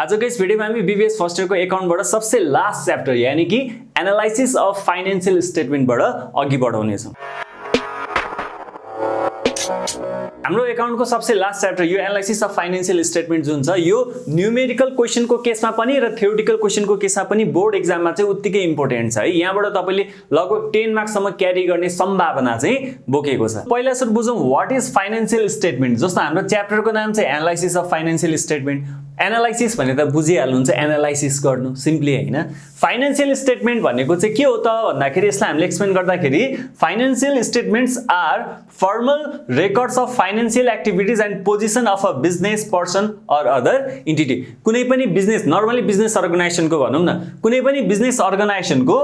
आजको यस भिडियोमा हामी बीबीएस फर्स्ट इयरको एकाउन्टबाट सबसे लास्ट च्याप्टर यानी कि एनालाइसिस अफ फाइनान्शियल स्टेटमेन्टबाट अघि बढाउनेछौँ। हाम्रो एकाउन्टको सबसे लास्ट च्याप्टर यो एनालाइसिस अफ फाइनान्शियल स्टेटमेन्ट जुन छ यो न्यूमेरिकल क्वेशनको केसमा पनि र थ्योरेटिकल क्वेशनको केसमा पनि बोर्ड एक्जाममा चाहिँ उत्तिकै इम्पोर्टेन्ट छ है। यहाँबाट तपाईले लगभग 10 मार्क्ससम्म क्यारी गर्ने सम्भावना चाहिँ बोकेको छ। पहिला सुरु बुझौँ व्हाट इज फाइनान्शियल स्टेटमेन्ट। जस्तो हाम्रो च्याप्टरको नाम चाहिँ analysis of financial statement. Analysis भने त बुझिहाल्नुहुन्छ एनालाइसिस गर्नु सिम्पली हैन। फाइनान्शियल स्टेटमेन्ट भनेको चाहिँ के हो त भन्दाखेरि यसलाई हामीले एक्सप्लेन गर्दाखेरि financial statements are formal records of financial activities and position of a business person or other entity. कुनै पनि बिजनेस नर्मली बिजनेस अर्गनाइजेसनको भनौँ न कुनै पनि बिजनेस अर्गनाइजेसनको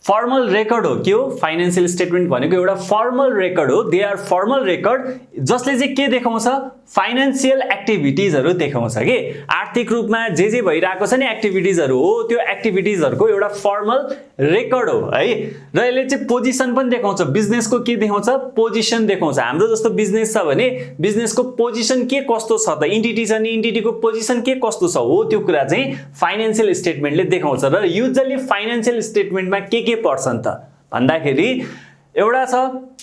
फर्मल रेकर्ड हो। के हो फाइनान्शियल स्टेटमेन्ट भनेको एउटा फर्मल रेकर्ड हो। दे आर फर्मल रेकर्ड जसले चाहिँ के देखाउँछ फाइनान्शियल एक्टिभिटीजहरु देखाउँछ के आर्थिक रूपमा जे भइरहेको छ नि एक्टिभिटीजहरु हो त्यो एक्टिभिटीजहरुको एउटा फर्मल रेकर्ड हो है। र यसले चाहिँ पोजिसन पनि देखाउँछ बिजनेसको के देखाउँछ पोजिसन देखाउँछ। हाम्रो जस्तो बिजनेस छ भने बिजनेसको पोजिसन के कस्तो छ त एन्टिटी छ नि एन्टिटीको पोजिसन के कस्तो छ हो त्यो कुरा चाहिँ फाइनान्शियल स्टेटमेन्टले देखाउँछ। र युजुअली फाइनान्शियल स्टेटमेन्टमा के पर्छन् त भन्दाखेरि एउटा छ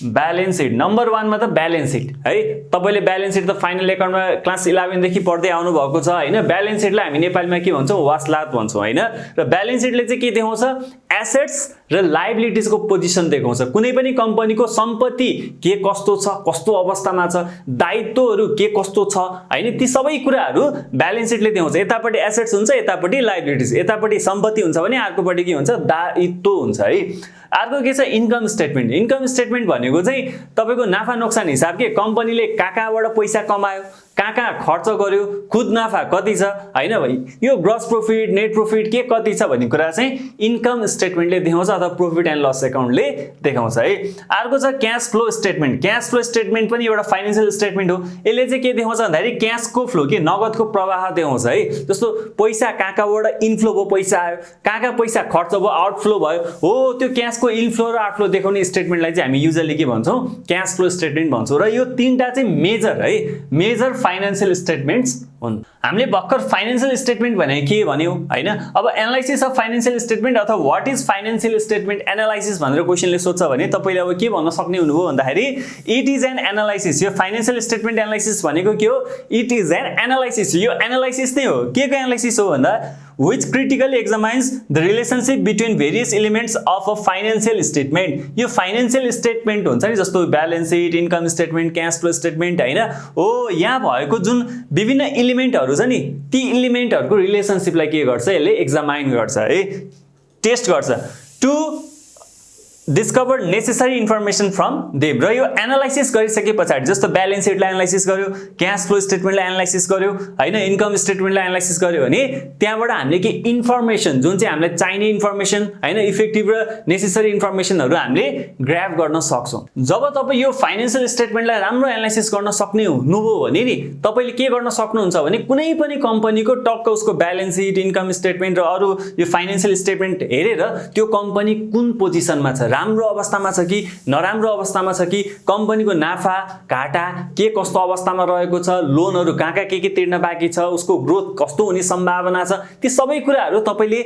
ब्यालेन्स सिट। नम्बर 1 मा त ब्यालेन्स सिट है। तपाईले ब्यालेन्स सिट त फाइनल एकाउन्टमा क्लास 11 देखि पढ्दै आउनु भएको छ हैन। ब्यालेन्स सिटलाई हामी नेपालीमा के भन्छौं वास्लात भन्छौं हैन। र ब्यालेन्स सिटले चाहिँ के देखाउँछ एसेट्स र लायबिलिटीजको पोजिसन देखाउँछ। कुनै पनि कम्पनीको सम्पत्ति के कस्तो छ कस्तो अवस्थामा छ दायित्वहरु के कस्तो छ हैन ती सबै कुराहरु ब्यालेन्स सिटले देखाउँछ। यतापटि एसेट्स हुन्छ यतापटि लायबिलिटीज यतापटि सम्पत्ति हुन्छ भने अर्कोपटि के हुन्छ दायित्व हुन्छ है। अर्को के छ इन्कम स्टेटमेन्ट। इन्कम स्टेटमेन्ट भनेको चाहिँ तपाईको नाफा नोक्सान हिसाब के कम्पनीले कहाँबाट पैसा कमायो कहाँ खर्च गर्यो खुद नाफा कति छ हैन भाइ यो ग्रस प्रॉफिट नेट प्रॉफिट के कति छ भन्ने कुरा चाहिँ इन्कम स्टेटमेन्टले देखाउँछ अथवा प्रॉफिट एन्ड लस एकाउन्टले देखाउँछ है। अर्को छ cash flow statement. Cash flow statement पनि एउटा फाइनान्शियल स्टेटमेन्ट हो। यसले चाहिँ के देखाउँछ भन्दाखेरि क्याशको फ्लो के नगदको प्रवाह देखाउँछ है। जस्तो पैसा कहाँबाट इनफ्लो भयो पैसा आयो कहाँ पैसा खर्च भयो आउटफ्लो भयो हो त्यो क्याशको इनफ्लो र आउटफ्लो देखाउने स्टेटमेन्टलाई चाहिँ हामी युजुअली के भन्छौं क्याश फ्लो स्टेटमेन्ट भन्छौं। र यो तीनटा चाहिँ मेजर है मेजर फाइनान्शियल स्टेटमेन्ट्स हुन्। हामीले भर्खर फाइनान्शियल स्टेटमेन्ट भने के भन्यौ हैन। अब एनालाइसिस अफ फाइनान्शियल स्टेटमेन्ट अथवा what is financial statement analysis भनेर क्वेशनले सोध्छ भने तपाईले अब के भन्न सक्ने हुनुभयो भन्दाखेरि इट इज एन एनालाइसिस। यो फाइनान्शियल स्टेटमेन्ट एनालाइसिस भनेको के हो इट इज एन एनालाइसिस। यो एनालाइसिस नै हो के को एनालाइसिस हो भन्दा which critically examines the relationship between various elements of a financial statement। यो फाइनान्शियल स्टेटमेन्ट हुन्छ नि जस्तो balance sheet income statement cash flow statement हैन हो यहाँ भएको जुन विभिन्न एलिमेन्टहरु छ नि ती एलिमेन्टहरुको रिलेशनशिपलाई के गर्छ यसले एक्जामाइन गर्छ है टेस्ट गर्छ to discover necessary information from them. र यो एनालाइसिस गरिसके पछाडी जस्तो ब्यालेन्स सिटलाई एनालाइसिस गर्यो क्याश फ्लो स्टेटमेन्टलाई एनालाइसिस गर्यो हैन इन्कम स्टेटमेन्टलाई एनालाइसिस गर्यो भने त्यहाँबाट हामीले के इन्फर्मेसन जुन चाहिँ हामीलाई चाहिने इन्फर्मेसन हैन इफेक्टिभ र नेसेसरी इन्फर्मेसनहरु हामीले ग्र्याब गर्न सक्छौं। जब तपाई यो फाइनान्शियल स्टेटमेन्टलाई राम्रो एनालाइसिस गर्न सक्ने हुनुभयो भने नि तपाईले के गर्न सक्नुहुन्छ भने कुनै पनि कम्पनीको टक्क उसको ब्यालेन्स सिट इन्कम स्टेटमेन्ट र अरु यो फाइनान्शियल स्टेटमेन्ट हेरेर त्यो कम्पनी कुन पोजिसनमा छ राम्रो अवस्थामा छ कि नराम्रो अवस्थामा छ कि कम्पनीको नाफा घाटा के कस्तो अवस्थामा रहेको छ लोनहरु कहाँ के तिर्न बाँकी छ उसको ग्रोथ कस्तो हुने सम्भावना छ ती सबै कुराहरु तपाईले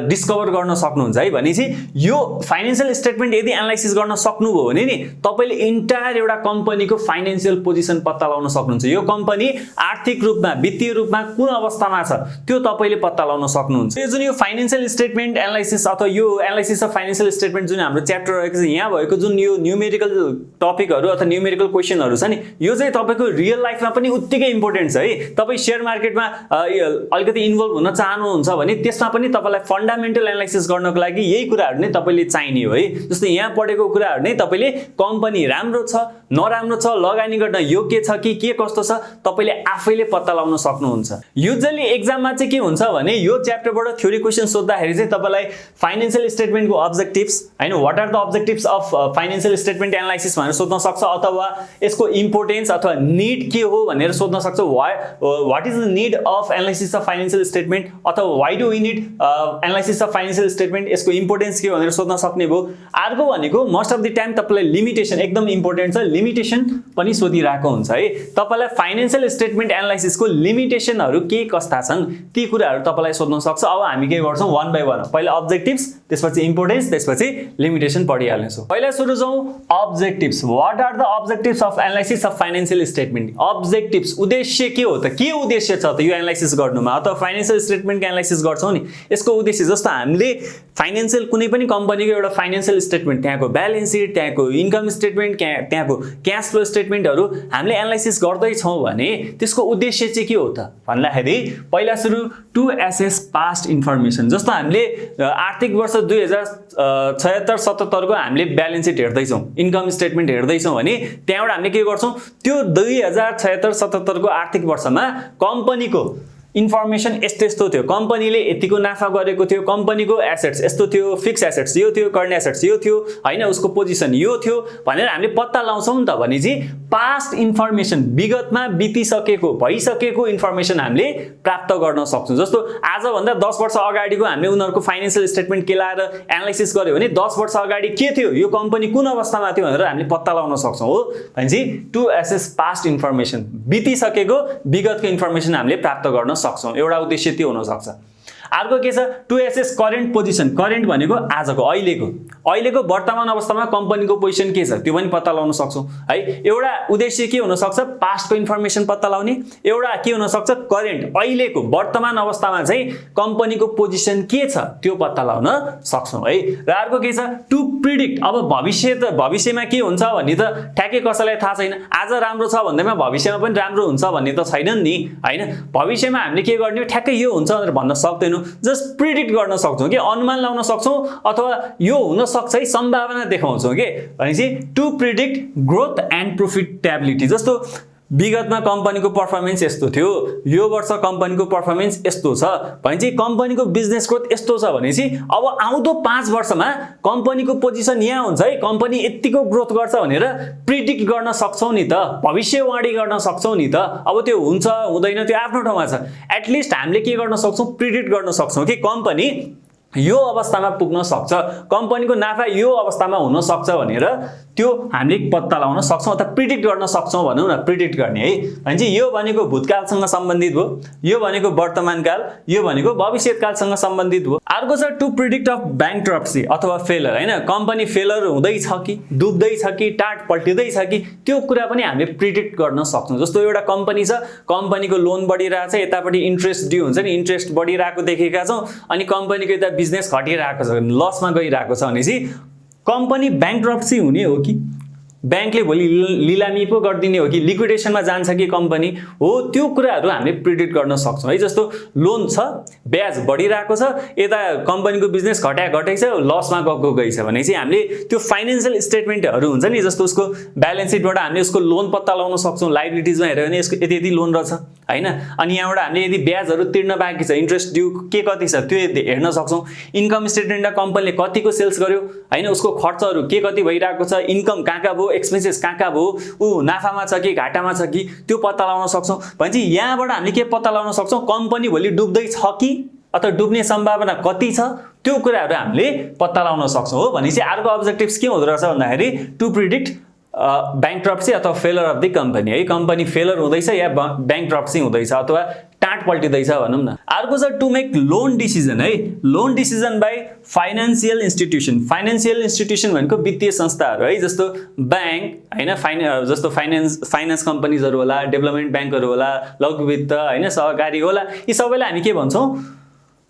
डिस्कभर गर्न सक्नुहुन्छ है। भनेपछि यो फाइनान्शियल स्टेटमेन्ट यदि एनालाइसिस गर्न सक्नुभयो भने नि तपाईले इन्टायर एउटा कम्पनीको फाइनान्शियल पोजिसन पत्ता लगाउन सक्नुहुन्छ। यो कम्पनी आर्थिक रूपमा वित्तीय रूपमा कुन अवस्थामा छ त्यो तपाईले पत्ता लगाउन सक्नुहुन्छ। यो जुन यो फाइनान्शियल स्टेटमेन्ट एनालाइसिस अथवा यो एनालाइसिस अफ फाइनान्शियल स्टेटमेन्ट जुन हाम्रो च्याप्टर रहेको छ यहाँ भएको जुन यो न्यूमेरिकल टपिकहरु अथवा न्यूमेरिकल क्वेशनहरु छ नि यो चाहिँ तपाईको रियल लाइफमा पनि उत्तिकै इम्पोर्टेन्ट छ है। तपाई शेयर मार्केटमा अलिकति इन्भल्भ हुन चाहनुहुन्छ भने त्यसमा पनि तपाईलाई फन्डामेन्टल एनालाइसिस गर्नको लागि यही कुराहरु नै तपाईले चाहिने हो है। जस्तो यहाँ पढेको कुराहरु नै तपाईले कम्पनी राम्रो छ नराम्रो छ लगानी गर्न योग्य छ कि के कस्तो छ तपाईले आफैले पत्ता लगाउन सक्नुहुन्छ। युजुअली एक्जाममा चाहिँ के हुन्छ भने यो च्याप्टरबाट थ्योरी क्वेशन सोध्दाखेरि चाहिँ तपाईलाई फाइनान्शियल स्टेटमेन्टको अब्जेक्टिभ्स हैन what are the objectives of financial statement analysis भनेर सोध्न सक्छ अथवा यसको इम्पोर्टेन्स अथवा नीड के हो भनेर सोध्न सक्छ। What is the need of analysis of financial statement अथवा why do we need analysis of financial statement यसको इम्पोर्टेन्स के हो भनेर सोध्न सक्ने भो। अर्को भनेको मोस्ट अफ द टाइम तपाईलाई लिमिटेसन एकदम इम्पोर्टेन्ट छ लिमिटेसन पनि सोधिरहेको हुन्छ है। तपाईलाई फाइनान्शियल स्टेटमेन्ट एनालाइसिसको लिमिटेसनहरू के कस्ता छन् ती कुराहरू तपाईलाई सोध्न सक्छ। अब हामी के गर्छौं वन बाइ वन, पहिला अब्जेक्टिभ्स, त्यसपछि इम्पोर्टेन्स, त्यसपछि लिमिटेसन पढिहाल्नेछौँ। पहिला सुरु जाउँ objectives. What are the objectives of analysis of financial statement? Objectives उद्देश्य के हो त? के उद्देश्य छ त यो एनालाइसिस गर्नुमा अथवा फाइनान्शियल स्टेटमेन्टको एनालाइसिस गर्छौं नि यसको उद्देश्य? जस्तो हामीले फाइनान्शियल कुनै पनि कम्पनीको एउटा फाइनान्शियल स्टेटमेन्ट, त्यहाँको ब्यालेन्स सिट, त्यहाँको इन्कम स्टेटमेन्ट, त्यहाँको क्याश फ्लो स्टेटमेन्टहरू हामीले एनालाइसिस गर्दैछौँ भने त्यसको उद्देश्य चाहिँ के हो त भन्दाखेरि पहिला सुरु टु एसेस पास्ट इन्फर्मेसन। जस्तो हामीले आर्थिक वर्ष 2076-77 को हामीले ब्यालेन्स सिट हेर्दैछौँ, इन्कम स्टेटमेन्ट हेर्दैछौँ भने त्यहाँबाट हामीले के गर्छौँ त्यो 2076-77 को आर्थिक वर्षमा कम्पनीको इन्फर्मेसन यस्तो यस्तो थियो, कम्पनीले यतिको नाफा गरेको थियो, कम्पनीको एसेट्स यस्तो थियो, फिक्स एसेट्स यो थियो, करेन्ट एसेट्स यो थियो हैन, उसको पोजिसन यो थियो भनेर हामीले पत्ता लगाउँछौँ नि त। भनेपछि पास्ट इन्फर्मेसन विगतमा बितिसकेको भइसकेको इन्फर्मेसन हामीले प्राप्त गर्न सक्छौँ। जस्तो आजभन्दा 10 वर्ष अगाडिको हामीले उनीहरूको फाइनान्शियल स्टेटमेन्ट केलाएर एनालाइसिस गर्यो भने 10 वर्ष अगाडि के थियो, यो कम्पनी कुन अवस्थामा थियो भनेर हामीले पत्ता लगाउन सक्छौँ हो। भनेपछि टु एसेस पास्ट इन्फर्मेसन बितिसकेको विगतको इन्फर्मेसन हामीले प्राप्त गर्न सक्छौँ। एउटा उद्देश्य त्यो हुन सक्छ। अर्को के छ to assess current position. Current भनेको आजको अहिलेको वर्तमान अवस्थामा कम्पनीको पोजिसन के छ त्यो पनि पत्ता लगाउन सक्छौँ है। एउटा उद्देश्य के हुन सक्छ पास्टको इन्फर्मेसन पत्ता लगाउने, एउटा के हुन सक्छ करेन्ट अहिलेको वर्तमान अवस्थामा चाहिँ कम्पनीको पोजिसन के छ त्यो पत्ता लगाउन सक्छौँ है। र अर्को के छ टु प्रिडिक्ट। अब भविष्यमा के हुन्छ भन्ने त ठ्याक्कै कसैलाई थाहा छैन। आज राम्रो छ भन्दैमा भविष्यमा पनि राम्रो हुन्छ भन्ने त छैन नि हैन। भविष्यमा हामीले के गर्ने ठ्याक्कै यो हुन्छ भनेर भन्न सक्दैनौँ, जस्ट प्रिडिक्ट गर्न सक्छौँ कि अनुमान लगाउन सक्छौँ अथवा यो हुन सक्छ है सम्भावना देखाउँछौँ के। भनेपछि to predict growth and profitability. जस्तो विगतमा कम्पनीको पर्फर्मेन्स यस्तो थियो, यो वर्ष कम्पनीको पर्फर्मेन्स यस्तो छ भनेपछि कम्पनीको बिजनेस ग्रोथ यस्तो छ भनेपछि अब आउँदो 5 वर्षमा कम्पनीको पोजिसन यहाँ हुन्छ है, कम्पनी यतिको ग्रोथ गर्छ भनेर प्रिडिक्ट गर्न सक्छौँ नि त, भविष्यवाणी गर्न सक्छौँ नि त। अब त्यो हुन्छ हुँदैन त्यो आफ्नो ठाउँमा छ, एटलिस्ट हामीले के गर्न सक्छौँ प्रिडिक्ट गर्न सक्छौँ कि कम्पनी यो अवस्थामा पुग्न सक्छ, कम्पनीको नाफा यो अवस्थामा हुन सक्छ भनेर त्यो हामीले पत्ता लगाउन सक्छौँ अथवा प्रिडिक्ट गर्न सक्छौँ भनौँ न। प्रिडिक्ट गर्ने है भनेपछि यो भनेको भूतकालसँग सम्बन्धित भयो, यो भनेको वर्तमानकाल, यो भनेको भविष्यकालसँग सम्बन्धित भयो। अर्को छ टु प्रिडिक्ट अफ ब्याङ्क्रप्सी अथवा फेलर हैन, कम्पनी फेलर हुँदैछ कि डुब्दैछ कि टाट पल्टिँदैछ कि त्यो कुरा पनि हामीले प्रिडिक्ट गर्न सक्छौँ। जस्तो एउटा कम्पनी छ, कम्पनीको लोन बढिरहेछ, यतापट्टि इन्ट्रेस्ट ड्यू हुन्छ नि, इन्ट्रेस्ट बढिरहेको देखेका छौँ अनि कम्पनीको यता बिजनेस घटिरहेको छ, लसमा गइरहेको छ भनेपछि कम्पनी ब्याङ्क्रप्सी हुने हो कि ब्याङ्कले भोलि लिलामी पो गरिदिने हो कि लिक्विडेसनमा जान्छ कि कम्पनी हो, त्यो कुराहरू हामीले प्रिडिक्ट गर्न सक्छौँ है। जस्तो लोन छ, ब्याज बढिरहेको छ, यता कम्पनीको बिजनेस घटै छ, लसमा गएको छ भने चाहिँ हामीले त्यो फाइनान्शियल स्टेटमेन्टहरू हुन्छ नि, जस्तो उसको ब्यालेन्स सिटबाट हामीले उसको लोन पत्ता लगाउन सक्छौँ। लाइबिलिटिजमा हेऱ्यो भने यसको यति यति लोन रहेछ हैन, अनि यहाँबाट हामीले यदि ब्याजहरू तिर्न बाँकी छ, इन्ट्रेस्ट ड्यू के कति छ त्यो हेर्न सक्छौँ। इन्कम स्टेटमेन्टमा कम्पनीले कतिको सेल्स गर्यो हैन, उसको खर्चहरू के कति भइरहेको छ, इन्कम कहाँ भयो, एक्सपेन्सेस कहाँ भयो, ऊ नाफामा छ कि घाटामा छ कि त्यो पत्ता लगाउन सक्छौँ। भनेपछि यहाँबाट हामीले के पत्ता लगाउन सक्छौँ कम्पनी भोलि डुब्दैछ कि अथवा डुब्ने सम्भावना कति छ त्यो कुराहरू हामीले पत्ता लगाउन सक्छौँ हो। भनेपछि अर्को अब्जेक्टिभ्स के हुँदो रहेछ भन्दाखेरि टु प्रिडिक्ट ब्याङ्क्रप्सी अथवा फेलर अफ द कम्पनी है, कम्पनी फेलर हुँदैछ या ब्याङ्क्रप्सी हुँदैछ अथवा टाट पल्टिँदैछ भनौँ न। अर्को छ टु मेक लोन डिसिजन है, loan decision by financial institution. Financial institution भनेको वित्तीय संस्थाहरू है, जस्तो ब्याङ्क हैन, जस्तो फाइनान्स कम्पनीजहरू होला, डेभलपमेन्ट ब्याङ्कहरू होला, लघु वित्त हैन, सहकारी होला, यी सबैलाई हामी के भन्छौँ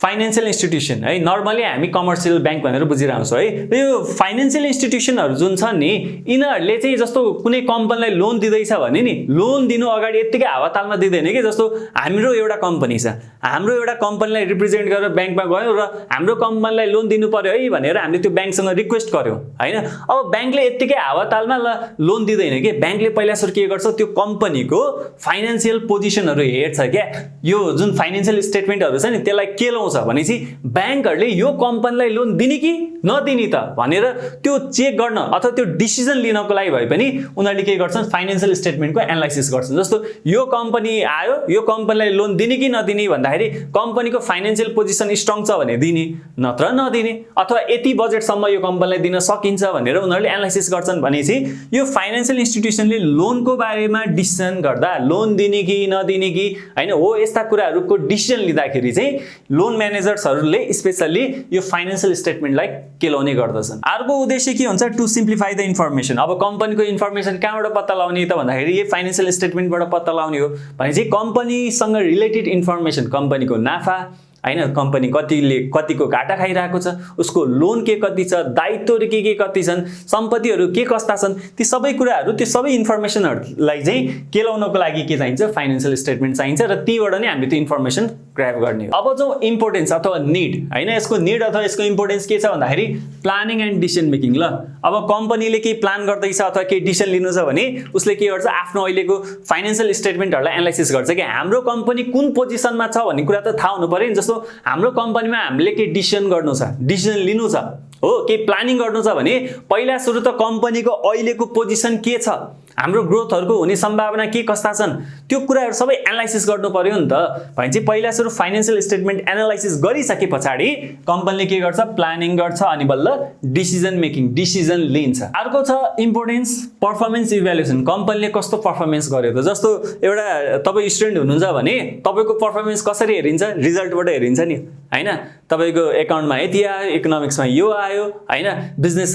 फाइनान्शियल इन्स्टिट्युसन है। नर्मली हामी कमर्सियल ब्याङ्क भनेर बुझिरहन्छौँ है। र यो फाइनान्शियल इन्स्टिट्युसनहरू जुन छन् नि यिनीहरूले चाहिँ जस्तो कुनै कम्पनीलाई लोन दिँदैछ भने नि लोन दिनु अगाडि यत्तिकै हावातालमा दिँदैन कि। जस्तो हाम्रो एउटा कम्पनी छ, हाम्रो एउटा कम्पनीलाई रिप्रेजेन्ट गरेर ब्याङ्कमा गयौँ र हाम्रो कम्पनीलाई लोन दिनु पर्यो है भनेर हामीले त्यो ब्याङ्कसँग रिक्वेस्ट गर्यौँ हैन। अब ब्याङ्कले यत्तिकै हावातालमा लोन दिँदैन कि, ब्याङ्कले पहिला सुरु के गर्छ त्यो कम्पनीको फाइनान्शियल पोजिसनहरू हेर्छ क्या। यो जुन फाइनान्शियल स्टेटमेन्टहरू छ नि त्यसलाई के लाउँछ पाउँछ भनेपछि ब्याङ्कहरूले यो कम्पनीलाई लोन दिने कि नदिने त भनेर त्यो चेक गर्न अथवा त्यो डिसिजन लिनको लागि भए पनि उनीहरूले के गर्छन् फाइनान्शियल स्टेटमेन्टको एनालाइसिस गर्छन्। जस्तो यो कम्पनी आयो, यो कम्पनीलाई लोन दिने कि नदिने भन्दाखेरि कम्पनीको फाइनान्शियल पोजिसन स्ट्रङ छ भने दिने, नत्र नदिने, अथवा यति बजेटसम्म यो कम्पनीलाई दिन सकिन्छ भनेर उनीहरूले एनालाइसिस गर्छन्। भनेपछि यो फाइनान्शियल इन्स्टिट्युसनले लोनको बारेमा डिसिजन गर्दा लोन दिने कि नदिने कि हैन हो यस्ता कुराहरूको डिसिजन लिँदाखेरि चाहिँ लोन म्यानेजर्सहरूले स्पेशली यो फाइनान्शियल स्टेटमेन्टलाई केलाउने गर्दछन्। अर्को उद्देश्य के हुन्छ? To simplify the information. अब कम्पनीको इन्फर्मेसन कहाँबाट पत्ता लगाउने त भन्दाखेरि यो फाइनान्शियल स्टेटमेन्टबाट पत्ता लगाउने हो। भनेपछि कम्पनीसँग रिलेटेड इन्फर्मेसन, कम्पनीको नाफा हैन, कम्पनी कतिको घाटा खाइरहेको छ, उसको लोन के कति छ, दायित्वहरू के कति छन्, सम्पत्तिहरू के कस्ता छन्, ती सबै कुराहरू, त्यो सबै इन्फर्मेसनहरूलाई चाहिँ केलाउनको लागि के चाहिन्छ? फाइनान्शियल स्टेटमेन्ट चाहिन्छ र तीबाट नै हामीले त्यो इन्फर्मेसन ग्र्याब गर्ने हो। अब जो इम्पोर्टेन्स अथवा निड हैन, यसको निड अथवा यसको इम्पोर्टेन्स के छ भन्दाखेरि प्लानिङ एन्ड डिसिजन मेकिङ। ल अब कम्पनीले केही प्लान गर्दैछ अथवा केही डिसिजन लिनु छ भने उसले के गर्छ? आफ्नो अहिलेको फाइनान्शियल स्टेटमेन्टहरूलाई एनालाइसिस गर्छ कि हाम्रो कम्पनी कुन पोजिसनमा छ भन्ने कुरा त थाहा हुनु पर्यो नि। जस्तो हाम्रो कम्पनीमा हामीले के डिसिजन गर्नु छ, डिसिजन लिनु छ हो, के प्लानिङ गर्नु छ भने पहिला सुरु त कम्पनीको अहिलेको पोजिसन के छ, हाम्रो ग्रोथहरूको हुने सम्भावना के कस्ता छन्, त्यो कुराहरू सबै एनालाइसिस गर्नु पर्यो नि त। भनेपछि पहिला सुरु फाइनान्शियल स्टेटमेन्ट एनालाइसिस गरिसके पछाडि कम्पनीले के गर्छ? प्लानिङ गर्छ अनि बल्ल डिसिजन मेकिङ, डिसिजन लिन्छ। अर्को छ इम्पोर्टेन्स पर्फर्मेन्स इभ्यालुएसन। कम्पनीले कस्तो पर्फर्मेन्स गर्यो त? जस्तो एउटा तपाईँ स्टुडेन्ट हुनुहुन्छ भने तपाईँको पर्फर्मेन्स कसरी हेरिन्छ? रिजल्टबाट हेरिन्छ नि हैन। तपाईँको एकाउन्टमा यति आयो, इकोनोमिक्समा यो आयो हैन, बिजनेस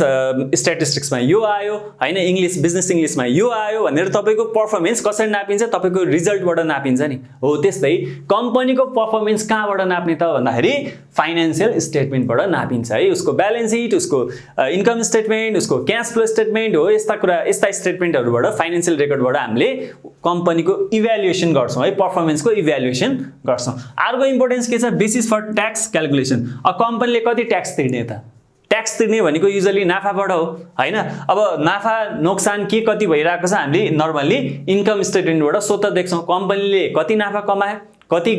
स्ट्याटिस्टिक्समा यो आयो हैन, इङ्ग्लिस बिजनेस इङ्ग्लिसमा यो आयो भनेर तपाईँको पर्फर्मेन्स कसरी नापिन्छ? तपाईँको रिजल्टबाट नापिन्छ नि। हो त्यस्तै कम्पनीको पर्फर्मेन्स कहाँबाट नाप्ने त भन्दाखेरि फाइनान्शियल स्टेटमेन्टबाट नापिन्छ है। उसको ब्यालेन्स सिट, उसको इन्कम स्टेटमेन्ट, उसको क्यास फ्लो स्टेटमेन्ट हो, यस्ता स्टेटमेन्टहरूबाट फाइनान्शियल रेकर्डबाट हामीले कम्पनीको इभ्यालुएसन गर्छौँ है, पर्फर्मेन्सको इभ्यालुएसन गर्छौँ। अर्को इम्पोर्टेन्स के छ? Basis for tax calculation. अब कम्पनीले कति ट्याक्स तिर्ने त? ट्याक्स तिर्ने भनेको युजली नाफाबाट हो हैन। अब नाफा नोक्सान के कति भइरहेको छ हामीले नर्मल्ली इन्कम स्टेटमेन्टबाट स्वतः देख्छौँ। कम्पनीले कति नाफा कमायो, कति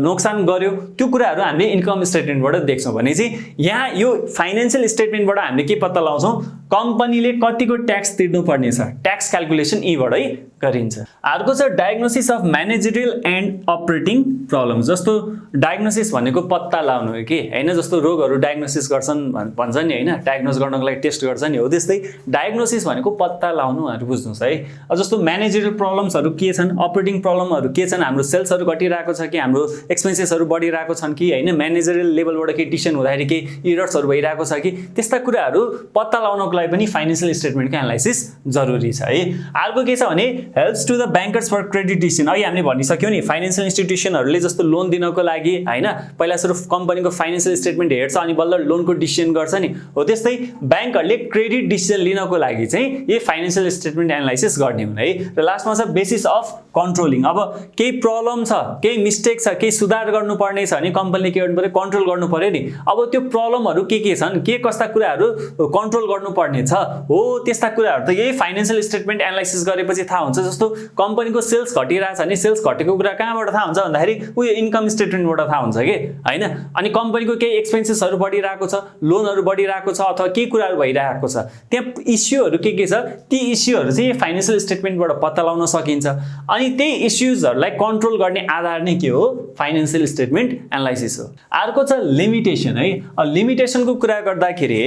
नोक्सान गर्यो, त्यो कुराहरू हामीले इन्कम स्टेटमेन्टबाट देख्छौँ। भनेपछि यहाँ यो फाइनान्शियल स्टेटमेन्टबाट हामीले के पत्ता लगाउँछौँ? कम्पनीले कतिको ट्याक्स तिर्नुपर्ने छ, ट्याक्स क्यालकुलेसन यीबाटै गरिन्छ। अर्को छ diagnosis of managerial and operating problems. जस्तो डायग्नोसिस भनेको पत्ता लगाउनु हो कि हैन, जस्तो रोगहरू डायग्नोसिस गर्छन् भन्छ नि हैन, डायग्नोस गर्नको लागि टेस्ट गर्छ नि, हो त्यस्तै डायग्नोसिस भनेको पत्ता लगाउनुहरू बुझ्नुहोस् है। जस्तो म्यानेजरियल प्रब्लम्सहरू के छन्, अपरेटिङ प्रब्लमहरू के छन्, हाम्रो सेल्सहरू घटिरहेको छ कि हाम्रो एक्सपेन्सेसहरू बढिरहेको छन् कि हैन, म्यानेजरियल लेभलबाट के डिसिजन हुँदाखेरि के इरर्सहरू भइरहेको छ कि, त्यस्ता कुराहरू पत्ता लगाउनको लागि पनि फाइनान्शियल स्टेटमेन्टको एनालाइसिस जरुरी छ है। अर्को के छ भने helps to the bankers for credit decision. अहिले हामीले भनिसक्यौँ नि फाइनान्शियल इन्स्टिट्युसनहरूले जस्तो लोन दिनको लागि हैन पहिला सुरु कम्पनीको फाइनान्शियल स्टेटमेन्ट हेर्छ अनि बल्ल लोनको डिसिजन गर्छ नि, हो त्यस्तै ब्याङ्कहरूले क्रेडिट डिसिजन लिनको लागि चाहिँ यो फाइनान्शियल स्टेटमेन्ट एनालाइसिस गर्ने हुन् है। र लास्टमा छ बेसिस अफ कन्ट्रोलिङ। अब केही प्रब्लम छ, केही मिस्टेक छ, केही सुधार गर्नुपर्ने छ भने कम्पनीले के गर्नु पर्यो? कन्ट्रोल गर्नु पर्यो नि। अब त्यो प्रब्लमहरू के छन्, के कस्ता कुराहरू कन्ट्रोल गर्नुपर्ने छ, हो त्यस्ता कुराहरू त यही फाइनान्शियल स्टेटमेन्ट एनालाइसिस गरेपछि थाहा हुन्छ। जस्तो कम्पनीको सेल्स घटिरहेछ भने सेल्स घटेको कुरा कहाँबाट थाहा हुन्छ भन्दाखेरि उयो इन्कम स्टेटमेन्टबाट थाहा हुन्छ कि हैन। अनि कम्पनीको केही एक्सपेन्सेसहरू बढिरहेको छ, लोनहरू बढिरहेको छ अथवा के कुराहरू भइरहेको छ, त्यहाँ इस्युहरू के छ, ती इस्युहरू चाहिँ फाइनान्शियल स्टेटमेन्टबाट पत्ता लगाउन सकिन्छ। अनि त्यही इस्युजहरूलाई कन्ट्रोल गर्ने आधार नै के हो? फाइनान्शियल स्टेटमेन्ट एनालाइसिस हो। अर्को छ लिमिटेसन है। लिमिटेसनको कुरा गर्दाखेरि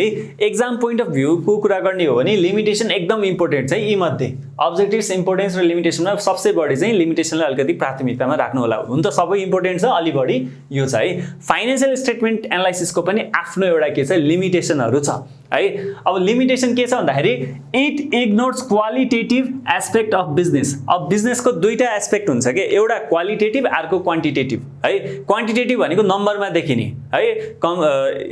एक्जाम पोइन्ट अफ भ्यूको कुरा गर्ने हो भने लिमिटेसन एकदम इम्पोर्टेन्ट छ यी मध्ये। अब्जेक्टिभ्स इम्पोर्टेन्स र लिमिटेसनमा सबसे बढी चाहिँ लिमिटेसनलाई अलिकति प्राथमिकतामा राख्नु होला। हुन त सबै इम्पोर्टेन्ट छ, अलि बढी यो छ है। फाइनान्शियल स्टेटमेन्ट एनालाइसिसको पनि आफ्नो एउटा के छ लिमिटेसनहरू छ है। अब लिमिटेसन के छ भन्दाखेरि it ignores qualitative aspect of business. अब बिजनेसको दुईटा एस्पेक्ट हुन्छ कि, एउटा क्वालिटेटिभ अर्को क्वान्टिटेटिभ है। क्वान्टिटेटिभ भनेको नम्बरमा देखिने है,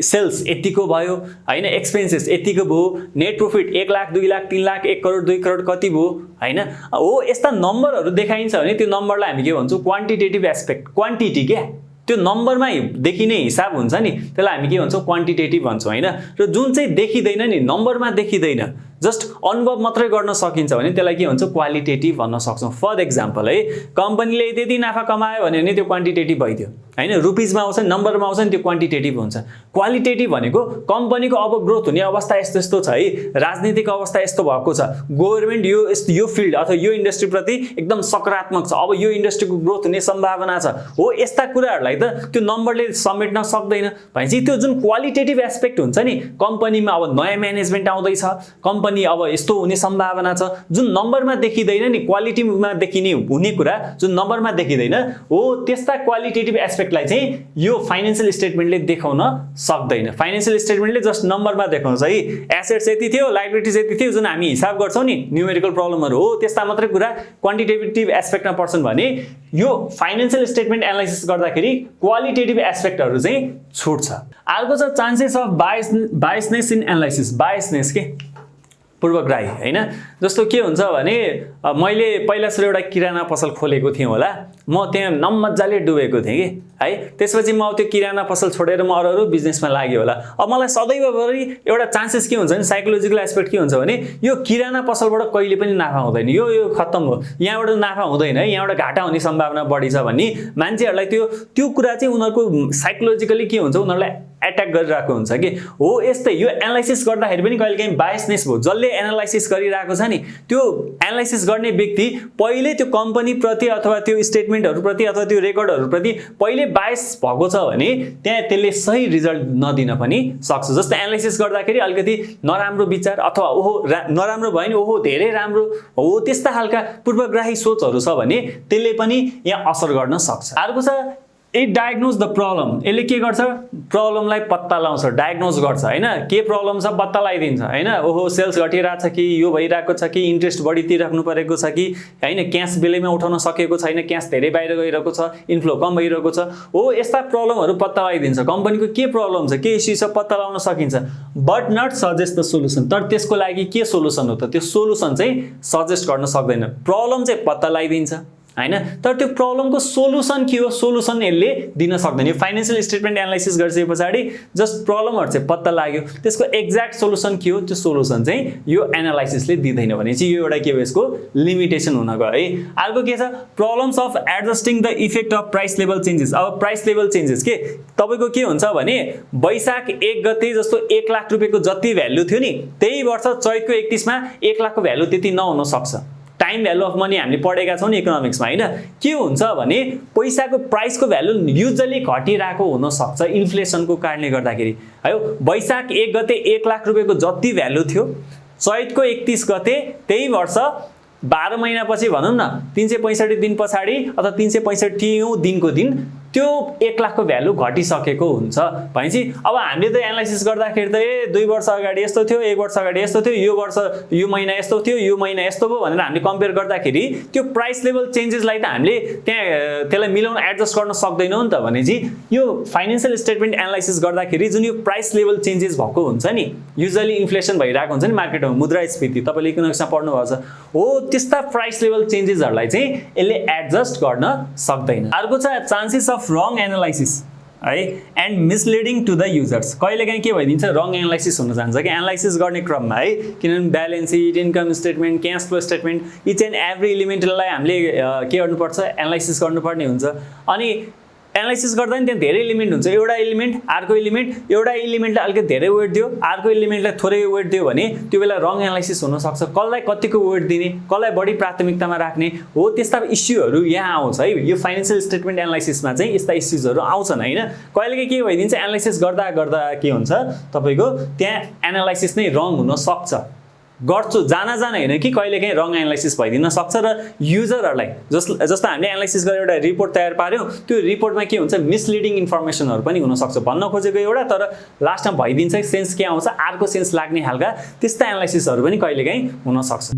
सेल्स यतिको भयो हैन, एक्सपेन्सेस यतिको भयो, नेट प्रॉफिट 1 लाख 2 लाख 3 लाख 1 करोड 2 करोड कति भयो हैन, हो यस्ता नम्बरहरू देखाइन्छ भने त्यो नम्बरलाई हामी के भन्छौँ? क्वान्टिटेटिभ एस्पेक्ट, क्वान्टिटी क्या, त्यो नम्बरमा देखिने हिसाब हुन्छ नि त्यसलाई हामी के भन्छौँ? क्वान्टिटेटिभ भन्छौँ हैन। र जुन चाहिँ देखिँदैन नि, नम्बरमा देखिँदैन जस्ट अनुभव मात्रै गर्न सकिन्छ भने त्यसलाई के भन्छ क्वालिटेटिभ भन्न सक्छौँ। फर एक्जाम्पल है कम्पनीले त्यति नाफा कमायो भने त्यो क्वान्टिटेटिभ भइदियो हैन, रुपिजमा आउँछ नम्बरमा आउँछ नि त्यो क्वान्टिटेटिभ हुन्छ। क्वालिटेटिभ भनेको कम्पनीको अब ग्रोथ हुने अवस्था यस्तो यस्तो छ है, राजनीतिक अवस्था यस्तो भएको छ, गभर्नमेन्ट यो फिल्ड अथवा यो इन्डस्ट्री प्रति एकदम सकारात्मक छ, अब यो इन्डस्ट्रीको ग्रोथ हुने सम्भावना छ हो, यस्ता कुराहरूलाई त त्यो नम्बरले समेट्न सक्दैन भनेपछि त्यो जुन क्वालिटेटिभ एस्पेक्ट हुन्छ नि, कम्पनीमा अब नयाँ म्यानेजमेन्ट आउँदैछ, कम्पनी अब यस्तो हुने सम्भावना छ, जुन नम्बरमा देखिँदैन नि, क्वालिटीमा देखिने हुने कुरा जुन नम्बरमा देखिँदैन हो, त्यस्ता क्वालिटेटिभ एस्पेक्टलाई चाहिँ यो फाइनेन्शियल स्टेटमेन्टले देखाउन सक्दैन। फाइनेन्शियल स्टेटमेन्टले जस्ट नम्बरमा देखाउँछ है, एसेट्स यति थियो, लायबिलिटिज यति थियो, जुन हामी हिसाब गर्छौँ नि न्युमेरिकल प्रब्लमहरू हो, त्यस्ता मात्रै कुरा क्वान्टिटेटिभ एस्पेक्टमा पर्छन् भने यो फाइनेन्शियल स्टेटमेन्ट एनालाइसिस गर्दाखेरि क्वालिटेटिभ एस्पेक्टहरू चाहिँ छुट्छ। अर्को छ chances of biasness in analysis. Biasness के पूर्वग्राही हैन, जस्तो के हुन्छ भने मैले पहिला सुरु एउटा किराना पसल खोलेको थिएँ होला, म त्यहाँ नमजाले डुबेको थिएँ कि है, त्यसपछि म त्यो किराना पसल छोडेर म अरू बिजनेसमा लाग्यो होला। अब मलाई सदैवभरि एउटा चान्सेस के हुन्छ भने साइकोलोजिकल एस्पेक्ट के हुन्छ भने यो किराना पसलबाट कहिले पनि नाफा हुँदैन, यो खत्तम हो, यहाँबाट नाफा हुँदैन है, यहाँबाट घाटा हुने सम्भावना बढी छ भन्ने मान्छेहरूलाई त्यो कुरा चाहिँ उनीहरूको साइकोलोजिकली के हुन्छ, उनीहरूलाई एट्याक गरिरहेको हुन्छ कि हो। यस्तै यो एनालाइसिस गर्दाखेरि पनि कहिलेकाहीँ बायसनेस भयो, जसले एनालाइसिस गरिरहेको छ नि त्यो एनालाइसिस गर्ने व्यक्ति पहिले त्यो कम्पनी प्रति अथवा त्यो स्टेटमेन्टहरू प्रति अथवा त्यो रेकर्डहरू प्रति पहिले बायस भएको छ भने त्यहाँ त्यसले सही रिजल्ट नदिन पनि सक्छ। जस्तै एनालाइसिस गर्दाखेरि अलिकति नराम्रो विचार अथवा ओहो नराम्रो भयो नि ओहो धेरै राम्रो हो, त्यस्ता खालका पूर्वग्राही सोचहरू छ भने त्यसले पनि यहाँ असर गर्न सक्छ। अर्को छ इट डायग्नोज द प्रब्लम। यसले के गर्छ, प्रब्लमलाई पत्ता लगाउँछ, डायग्नोज गर्छ हैन, के प्रब्लम छ पत्ता लगाइदिन्छ हैन, ओहो सेल्स घटिरहेको छ कि यो भइरहेको छ कि इन्ट्रेस्ट बढी तिर्नु परेको छ कि हैन, क्यास बेलैमा उठाउन सकेको छैन, क्यास धेरै बाहिर गइरहेको छ, इन्फ्लो कम भइरहेको छ हो, यस्ता प्रब्लमहरू पत्ता लगाइदिन्छ। कम्पनीको के प्रब्लम छ, के इस्यु छ पत्ता लगाउन सकिन्छ, but not suggest the solution. तर त्यसको लागि के सोलुसन हो त, त्यो सोलुसन चाहिँ सजेस्ट गर्न सक्दैन। प्रब्लम चाहिँ पत्ता लगाइदिन्छ हैन, तर त्यो प्रब्लमको सोलुसन के हो, सोलुसन यसले दिन सक्दैन। यो फाइनेन्शियल स्टेटमेन्ट एनालाइसिस गरिसके पछाडि जस्ट प्रब्लमहरु चाहिँ पत्ता लाग्यो, त्यसको एक्ज्याक्ट सोलुसन के हो त्यो सोलुसन चाहिँ यो एनालाइसिसले दिदैन भने चाहिँ यो एउटा के हो, यसको लिमिटेसन हुन गयो है। अर्को के छ, problems of adjusting the effect of price level changes. अब प्राइस लेभल चेन्जेस के तपाईको के हुन्छ भने वैशाख 1 गते जस्तो 1 लाख रुपैयाँको जति भ्यालु थियो नि त्यही वर्ष चैतको 31 मा 1 लाखको भ्यालु त्यति नहुन सक्छ। टाइम भ्यालु अफ मनी हामीले पढेका छौं नि इकोनोमिक्समा हैन, के हुन्छ भने पैसाको प्राइसको भ्यालु युजुअली घटिरहेको हुन सक्छ इन्फ्लेसनको कारणले गर्दाखेरि है। वैशाख 1 गते 1 लाख रुपैयाँको जति भ्यालु थियो चैतको 31 गते त्यही वर्ष 12 महिनापछि भनौं न 365 दिन पछाडी अथवा 365औं दिनको दिन त्यो 1 लाखको भ्यालु घटिसकेको हुन्छ भनेपछि अब हामीले त एनालाइसिस गर्दाखेरि त 2 वर्ष अगाडि यस्तो थियो, 1 वर्ष अगाडि यस्तो थियो, यो वर्ष यो महिना यस्तो थियो, यो महिना यस्तो भयो भनेर हामीले कम्पेयर गर्दाखेरि त्यो प्राइस लेभल चेन्जेसलाई त हामीले त्यहाँ त्यसलाई मिलाउन एडजस्ट गर्न सक्दैनौं नि त। भनेपछि यो फाइनान्शियल स्टेटमेन्ट एनालाइसिस गर्दाखेरि जुन यो प्राइस लेभल चेन्जेस भएको हुन्छ नि, युजुअली इन्फ्लेसन भइरहेको हुन्छ नि मार्केटमा, मुद्रास्फीति तपाईले इकोनोमिक्समा पढ्नु भएको छ हो, त्यस्ता प्राइस लेभल चेन्जेसहरुलाई चाहिँ यसले एडजस्ट गर्न सक्दैन। अर्को छ चान्सेस अफ रङ एनालाइसिस है and misleading to the users. कहिलेकाहीँ के भइदिन्छ, रङ एनालाइसिस हुन जान्छ कि एनालाइसिस गर्ने क्रममा है, किनभने balance sheet, income statement, cash flow statement each and every इलिमेन्टलाई हामीले के गर्नुपर्छ, एनालाइसिस गर्नुपर्ने हुन्छ। अनि एनालाइसिस गर्दा नि त्यहाँ धेरै एलिमेन्ट हुन्छ, एउटा एलिमेन्ट अर्को एलिमेन्ट, एउटा एलिमेन्टलाई अलिकति धेरै वेट दियो अर्को एलिमेन्टलाई थोरै वेट दियो भने त्यो बेला रङ एनालाइसिस हुन सक्छ। कसलाई कतिको वेट दिने, कसलाई बढी प्राथमिकतामा राख्ने हो, त्यस्ता इस्युहरू यहाँ आउँछ है। यो फाइनान्शियल स्टेटमेन्ट एनालाइसिसमा चाहिँ यस्ता इस्युजहरू आउँछन् हैन। कहिलेकाहीँ के भइदिन्छ, एनालाइसिस गर्दा गर्दा के हुन्छ तपाईको त्यहाँ एनालाइसिस नै रङ हुन सक्छ। गर्छु जान हैन कि कहिलेकाहीँ रङ एनालाइसिस भइदिन सक्छ र युजरहरुलाई जस्तो हामीले एनालाइसिस गरेर एउटा रिपोर्ट तयार पार्यौं, त्यो रिपोर्टमा के हुन्छ मिसलिडिङ इन्फर्मेसनहरु पनि हुन सक्छ। भन्न खोजेको एउटा तर लास्टमा भइदिन्छ सेन्स के आउँछ अर्को सेन्स लाग्ने खालका त्यस्ता एनालाइसिसहरु पनि कहिलेकाहीँ हुन सक्छ।